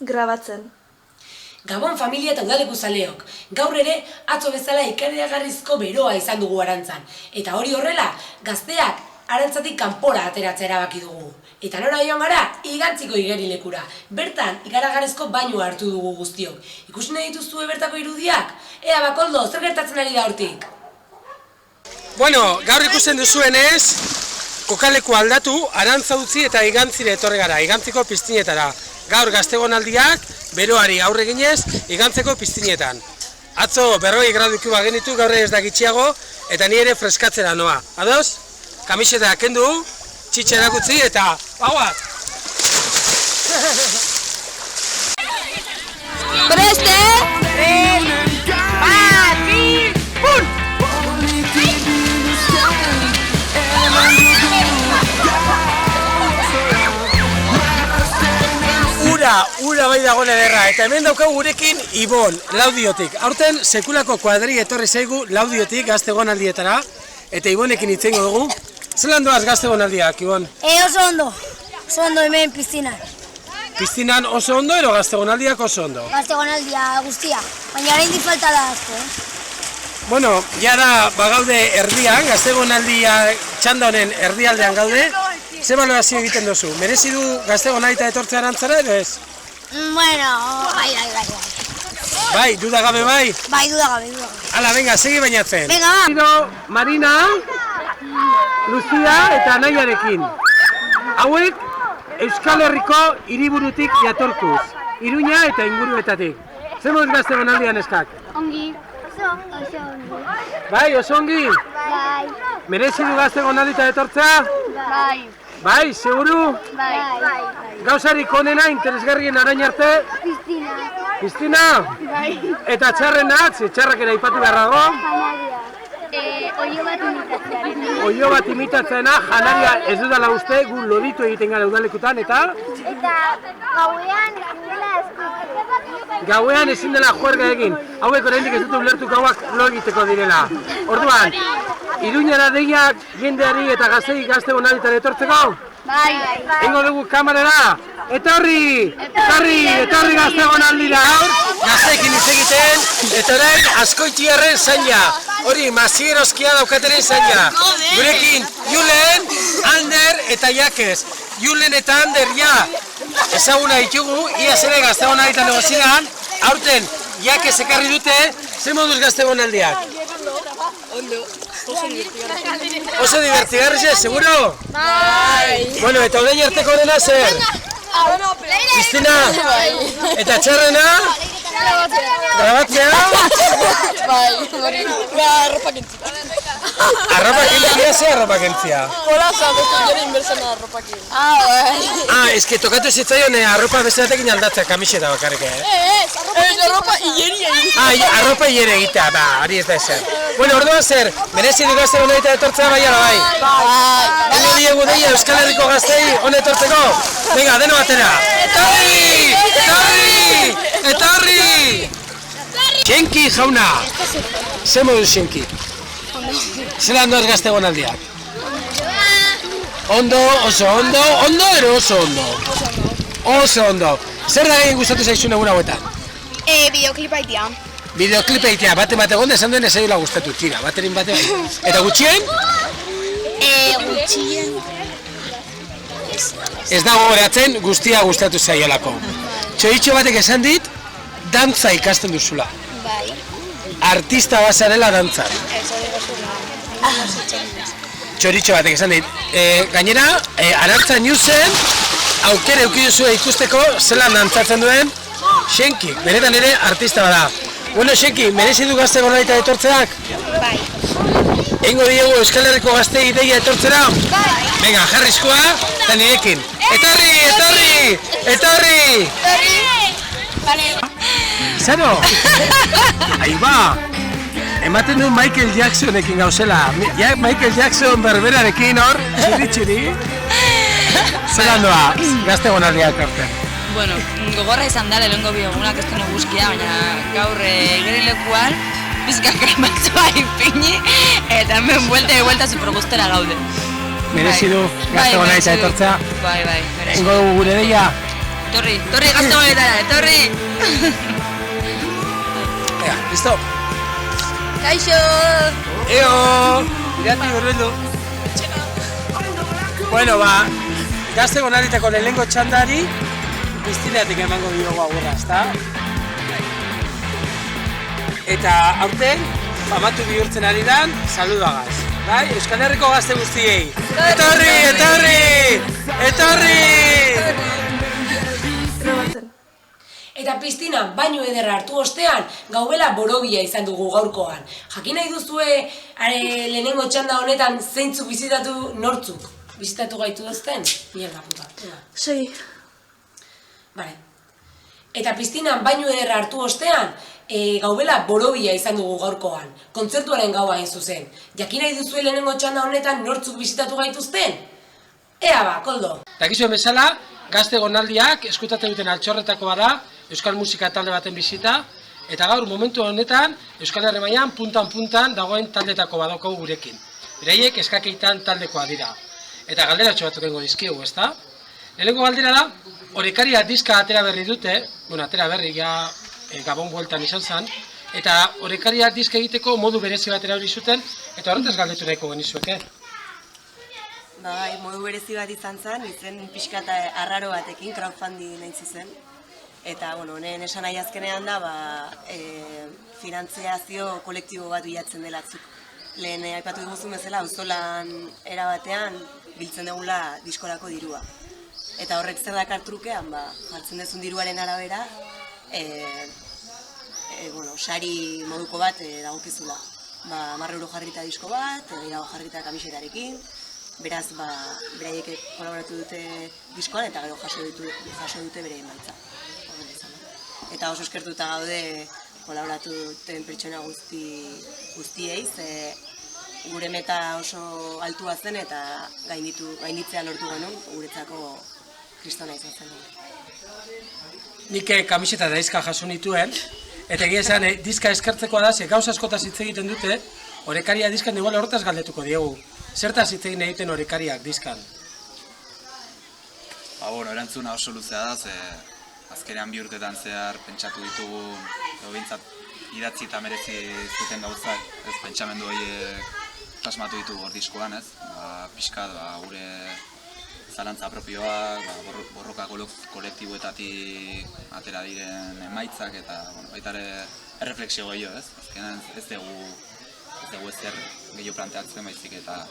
Grabatzen. Gabon familia eta udaleku zaleok. Gaur ere, atzo bezala ikaragarrizko beroa izan dugu Arantzan. Eta hori horrela, gazteak Arantzatik kanpora ateratzea erabaki dugu. Eta nora joan gara, Igantziko igerilekura. Bertan, ikaragarrizko bainua hartu dugu guztiok. Ikusi nahi dituzue bertako irudiak? Ea Bakoldo, zer gertatzen ari da hortik? Bueno, gaur ikusten duzuenez, kokaleku aldatu, Arantza utzi eta Igantzire etorri gara, Igantziko piztinetara. Gaur gaztegonaldiak, beroari aurre ginez, Igantzeko piztinetan. Atzo 40 graduko bagenitu, gaur ez da gitxiago, eta ni ere freskatzera noa. Ados? Kamiseta kendu, txitsa erakutzi eta bauaz! Preste! 3, 2, 1! Ura bai dagoen ederra, eta hemen daukagu gurekin Ibon, Laudiotik. Aurten sekulako kuadri etorri zaigu Laudiotik gaztegonaldietara, eta Ibonekin hitz egingo dugu. Zelan doaz gaztegonaldiak, Ibon? Oso ondo hemen piztinan. Piztinan oso ondo, ero gaztegonaldiak oso ondo? Gaztegonaldia guztia, baina oraindik falta da asko, Bueno, jara bagaude erdian, gaztegonaldia txanda honen erdialdean gaude. Ze balorazio egiten duzu? Merezi du gaztegonaldita etortzea Arantzara, edo ez? Bueno, bai. Bai, dudagabe bai? Bai, dudagabe. Hala, venga, segi bainatzen. Venga, ba! Marina, Lucia eta Anaiarekin. Hauek Euskal Herriko hiriburutik jatortuz. Iruña eta inguruetatik. Zer moduz gaztegonaldian eskak? Ongi. Oso ongi. Bai, oso ongi? Bai. Merezi du gaztegonaldita etortzea? Bai. Bai, seguru? Bai. Gauzarik onena, interesgarrien arain arte? Piztina. Piztina? Bai. Eta txarrena, txarrak ere aipatu behar dago? Janaria. Oio bat imitatzearena. Oio bat imitatzeena, janaria ez dudala uste, gu loditu egiten gara udalekutan, eta? Eta gauean dela asko. Gauean ezin dela juerga egin. Hauek oraindik ez dute ulertu gauak lo egiteko direla. Orduan, Iruñara deiak jendeari eta gaztei gaztegonalditan etortzeko? Bai. Engo dugu kamerara? Etorri gaztegonaldira hor! Gazteekin hitz egiten, eta orain Azkoitiarren zaina. Hori, Mazieroskia daukateren zaina. Gurekin, Julen, Ander eta Jakez. Julen eta Ander, ja, ezaguna ditugu, ia zere gaztegonalditan egozidan, aurten Jakez ekarri dute, zer moduz gaztegonaldiak? Ondo. Oso divertigarri ze, seguro? Bai. Bueno, eta orain arteko dena zer? Piztina? Eta txarrena? Grabatzea? Bai, hori. Arropa kentzia. Arropa kentzia, ze arropa kentzia? Hola, beste jere inbertsena arropa kentzia. Bai. Ez que tokatu zitzaion arropa besteatekin aldatzea kamiseta bakarrik, Arropa hileria. Arropa hilere egitea, hori ez da ezer. Bueno, orduan zer, merezi du gaztegonaldita etortzea bai ala bai? Bai. Ego diegu deia Euskal Herriko gaztei hone etortzeko? Venga, deno batera! Etorri! Xenki jauna! Zer modu Xenki? Zelan doaz gaztegonaldiak? Ondo, oso ondo, ondo ero oso ondo? Oso ondo. Zer da egin gustatu zaizun egun hauetan? Bideoklipa itia. Bideoklipa itea, bate gonda esan duen ez egila gustatu, tira, baterin bate bai. Eta gutxien? Gutxien. Ez dago goratzen guztia gustatu zaiolako. Txoritxo batek esan dit, dantza ikasten duzula. Bai. Artista bazarela dantzan. Txoritxo batek esan dit. Gainera, Arantza Newsen, aukera eukiduzue ikusteko zelan dantzatzen duen Xenki, benetan ere artista bada. Bueno, Xenki, merezi du gaztegonaldita etortzeak? Bai. Eingo diegu Euskal Herriko gazte ideia etortzera? Bai. Venga, jarrizkoa, eta nirekin. Etorri! Bale. Zero? Aiba! Ematen du Michael Jacksonekin gauzela. Michael Jackson berberarekin hor, txiri. Zeran doa, gaztegonaldiak arte. Bueno, gogorra izan da lehenko biogunak ez duen guzkia, baina gaur gerilekuan pizka krematzua ipini eta hemen buelta supergustera gaude. Merezi du gaztegonaldita etortzea. Bai, merezi. Engo dugu gure deia, Etorri Gaztegonetara, etorri! Ea, listo? Kaixo! Eo! Irati horreldu. Bueno, Gaztegonaritako lehenengo txandari piztinatik emango diogu agurra, ezta? Eta aurten, famatu bihurtzen ari dan, saludoagaz. Bai, Euskal Herriko gazte guztiei. Etorri! Eta piztina bainu ederra hartu ostean, gaubela borobia izan dugu gaurkoan. Jakin nahi duzue lehenengo txanda honetan zeintzuk nortzuk bizitatu gaitu duzten? Mierda puta. Sei. Vale. Eta piztinan bainu ederra hartu ostean, gaubela borobia izan dugu gaurkoan. Kontzertuaren gaua hain zuzen. Jakin nahi duzue lehenengo txanda honetan nortzuk bizitatu gaituzten? Ea ba, Koldo. Dakizuen bezala, Gaztegonaldiak eskutatzen duten altxorretako bada, euskal musika talde baten bizita, eta gaur momentu honetan, Euskal Herri mailan puntan dagoen taldetako badaukagu gurekin. Beraiek eskakeitan taldekoa dira. Eta galderatxo batzuk egingo dizkigu, ezta? Lehenengo galdera da, Orekaria diska atera berri dute, atera berri ja Gabon bueltan izan zen, eta Orekaria diska egiteko modu berezi bat erabili zuten, eta horretaz galdetu nahiko genizueke. Bai, modu berezi bat izan zen, izen pixka eta arraro batekin, crowdfunding nahi zen. Eta, honen esan nahi azkenean da, finantziazio kolektibo bat bilatzen delatzuk. Lehen aipatu diguzun bezala, auzolan erabatean biltzen dugula diskorako dirua. Eta horrek zer dakar trukean, jartzen dezun diruaren arabera, sari moduko bat dagokizula. 10 euro jarrita disko bat, gehiago jarrita kamisetarekin, beraz, beraiek kolaboratu dute diskoan eta gero jaso dute bere emaitza. Eta oso eskertuta gaude kolaboratu duten pertsona guztiei, ze gure meta oso altua zen eta gainditzea lortu genuen, guretzako kristona izan zen. Nik kamiseta da diska jaso nituen, eta egia esan, diska eskertzekoa da, ze gauza askotaz hitz egiten dute, Orekaria diskan igual horretaz galdetuko diegu. Zertaz hitz egiten Orekariak diskan? Erantzuna oso luzea da, ze azkenean 2 urtetan zehar pentsatu ditugu, behintzat idatzi eta merezi zuten gauzak, pentsamendu horiek plasmatu ditugu hor diskoan, pixkat gure zalantza propioak, borroka kolektiboetatik atera diren emaitzak eta baita ere erreflexio gehiago, azkenean ez dugu ezer gehiago planteatzen baizik eta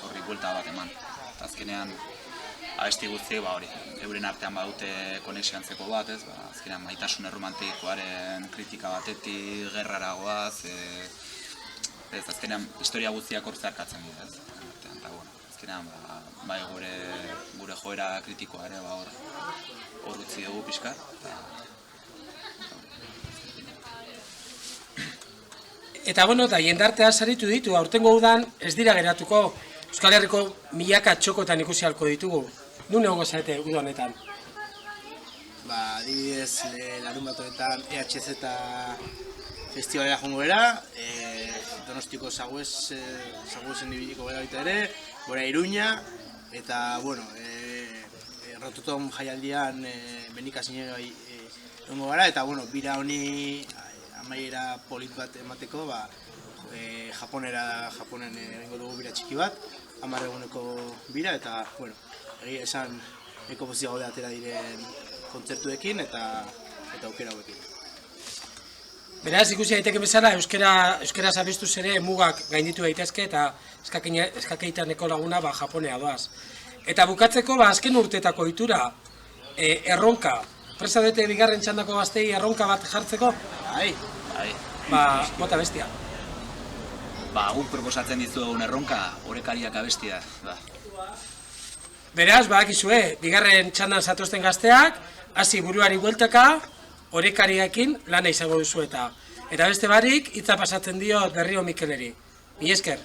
horri buelta bat eman. Eta azkenean abesti guztiek euren artean badute konexio antzeko bat, azkenean maitasun erromantikoaren kritika batetik, gerrara goaz, azkenean historia guztiak hor zeharkatzen dira, eta azkenean bai gure joera kritikoa ere hor utzi dugu pixka. Eta jendartea saritu ditu, aurtengo udan ez dira geratuko, Euskal Herriko milaka txokotan ikusi halko ditugu. Nun egongo zarete uda honetan? Adibidez, larun bat honetan EHZ festivalera jongo gara, Donostiko Zaguezen ibiliko gara baita ere, gora Iruña, eta, Rototom jaialdian Benika Zinegai egongo gara, eta, bira honi amaiera polit bat emateko, Japonen egingo dugu bira txiki bat, 10 eguneko bira, eta, egia esan eko pozio gaude atera diren kontzertuekin eta aukera hauekin. Beraz, ikusi daiteke bezala, euskera zabestuz ere mugak gainditu daitezke eta eskakeitaneko laguna Japonea doaz. Eta bukatzeko, azken urtetako itura, erronka. Presa dute bigarren txandako gaztei erronka bat jartzeko? Bai. Bota bestia. Guk proposatzen dizuegun erronka, Orekariak abestia. Beraz, badakizue, bigarren txandan zatozten gazteak, hasi buruari bueltaka, Orekariakin lana izango duzu eta beste barik, hitza pasatzen dio Berrio Mikeleri. Mila esker.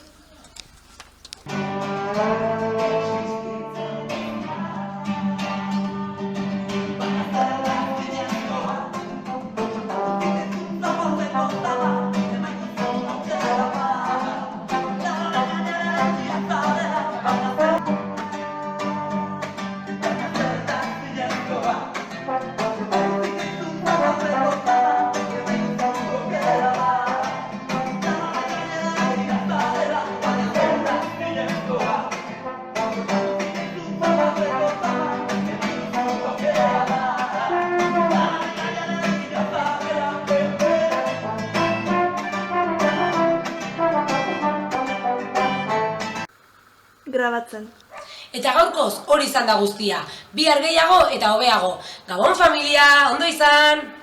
grabatzen. Eta gaurkoz hori izan da guztia. Bihar gehiago eta hobeago. Gabon familia, ondo izan!